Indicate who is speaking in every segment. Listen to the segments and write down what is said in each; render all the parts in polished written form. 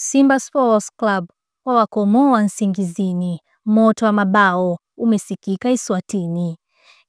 Speaker 1: Simba Sports Club wawakomoa Nsingizini. Moto wa mabao umesikika Eswatini.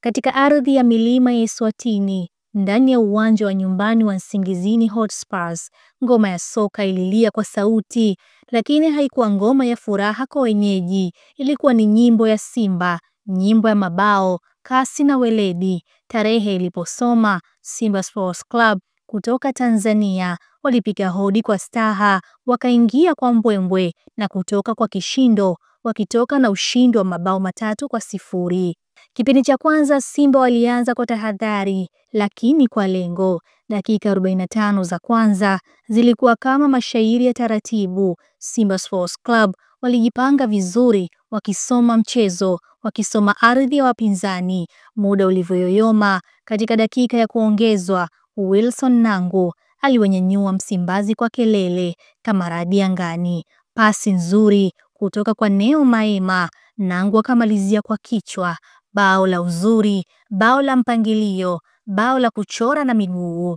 Speaker 1: Katika ardhi ya milima ya Eswatini, ndani ya uwanja wa nyumbani wa Nsingizini Hotspurs, ngoma ya soka ililia kwa sauti, lakini haikuwa ngoma ya furaha kwa wenyeji. Ilikuwa ni nyimbo ya Simba, nyimbo ya mabao, kasi na weledi. Tarehe iliposoma, Simba Sports Club kutoka Tanzania walipiga hodi kwa staha, wakaingia kwa mbwembwe na kutoka kwa kishindo, wakitoka na ushindi wa mabao 3-0. Kipindi cha kwanza Simba walianza kwa tahadhari, lakini kwa lengo. Dakika 45 za kwanza zilikuwa kama mashairi ya taratibu. Simba Sports Club walijipanga vizuri, wakisoma mchezo, wakisoma ardhi ya wapinzani. Muda ulivyoyoyoma, katika dakika ya kuongezwa, Wilson Nangu aliwanyanyua Msimbazi kwa kelele kama radi angani. Pasi nzuri kutoka kwa Neo Maema, Nangu akamalizia kwa kichwa. Bao la uzuri, bao la mpangilio, bao la kuchora na miguu.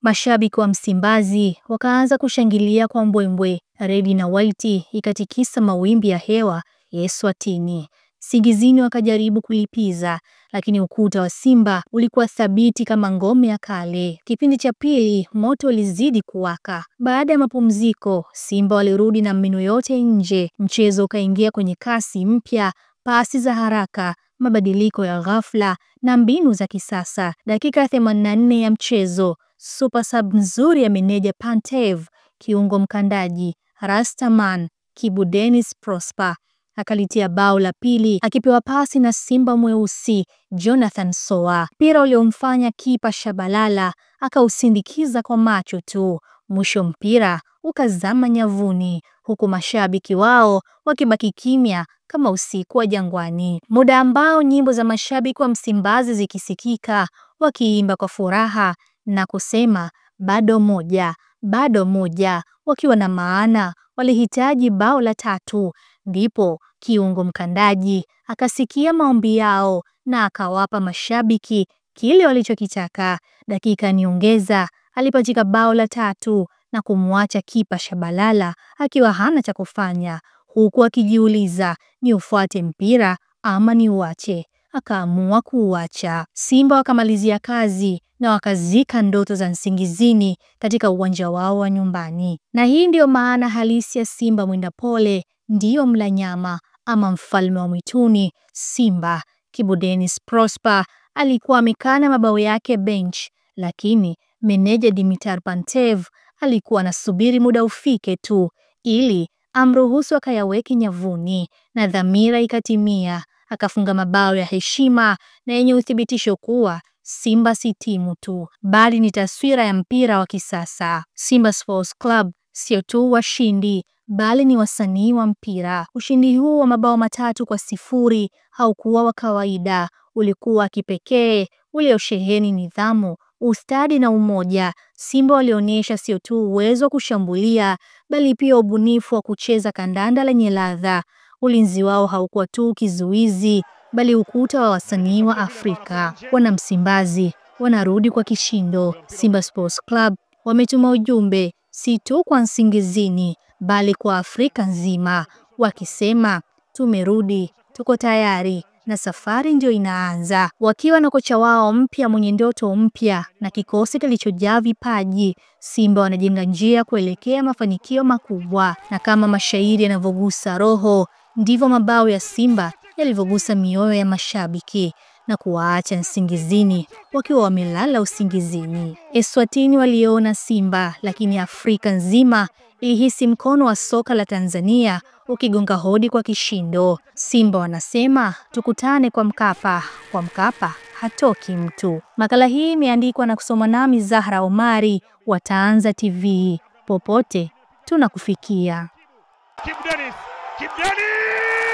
Speaker 1: Mashabiki wa Msimbazi wakaanza kushangilia kwa mbwembwe. Redi na White ikatikisa mawimbi ya hewa ya Eswatini. Nsingizini wakajaribu kulipiza, lakini ukuta wa Simba ulikuwa thabiti kama ngome ya kale. Kipindi cha pili moto ulizidi kuwaka. Baada ya mapumziko, Simba walirudi na mbinu yote nje. Mchezo ukaingia kwenye kasi mpya, pasi za haraka, mabadiliko ya ghafla na mbinu za kisasa. Dakika 84 ya mchezo, super sub nzuri ya meneja Pantev, kiungo mkandaji Rastaman Kibu Dennis Prosper akalitia bao la pili akipewa pasi na Simba mweusi Jonathan Soa. Mpira uliomfanya kipa Shabalala akausindikiza kwa macho tu. Mwisho mpira ukazama nyavuni, huku mashabiki wao wakibaki kimya kama usiku wa jangwani. Muda ambao nyimbo za mashabiki wa Msimbazi zikisikika, wakiimba kwa furaha na kusema bado moja, bado moja, wakiwa na maana walihitaji bao la 3. Ndipo kiungo mkandaji akasikia maombi yao na akawapa mashabiki kile walichokitaka. Dakika niongeza alipachika bao la 3 na kumwacha kipa Shabalala akiwa hana cha kufanya, huku akijiuliza ni ufuate mpira ama ni uache. Akaamua kuuacha. Simba wakamalizia kazi na wakazika ndoto za Nsingizini katika uwanja wao wa nyumbani. Na hii ndiyo maana halisi ya Simba mwenda pole, ndiyo mla nyama ama mfalme wa mwituni. Simba Kibu Dennis Prosper alikuwa amekana mabao yake bench, lakini meneja Dimitar Pantev alikuwa anasubiri muda ufike tu ili amruhusu akayaweke nyavuni, na dhamira ikatimia. Akafunga mabao ya heshima na yenye uthibitisho kuwa Simba si timu tu, bali ni taswira ya mpira wa kisasa. Simba Sports Club sio tu washindi, bali ni wasanii wa mpira. Ushindi huu wa mabao 3-0 haukuwa wa kawaida, ulikuwa kipekee, uliosheheni nidhamu, ustadi na umoja. Simba walionyesha sio tu uwezo wa kushambulia, bali pia ubunifu wa kucheza kandanda lenye ladha. Ulinzi wao haukuwa tu kizuizi, bali ukuta wa wasanii wa Afrika. Wana Msimbazi wanarudi kwa kishindo. Simba Sports Club wametuma ujumbe si tu kwa Nsingizini, bali kwa Afrika nzima, wakisema tumerudi, tuko tayari na safari ndio inaanza. Wakiwa na kocha wao mpya mwenye ndoto mpya na kikosi kilichojaa vipaji, Simba wanajenga njia kuelekea mafanikio makubwa. Na kama mashairi yanavyogusa roho, ndivyo mabao ya Simba yalivyogusa mioyo ya mashabiki na kuwaacha Nsingizini wakiwa wamelala usingizini. Eswatini waliona Simba, lakini Afrika nzima ilihisi mkono wa soka la Tanzania ukigonga hodi kwa kishindo. Simba wanasema tukutane kwa Mkapa, kwa Mkapa hatoki mtu. Makala hii imeandikwa na kusoma nami Zahra Omari wa Tanza TV. Popote tunakufikia.
Speaker 2: Kibu Dennis!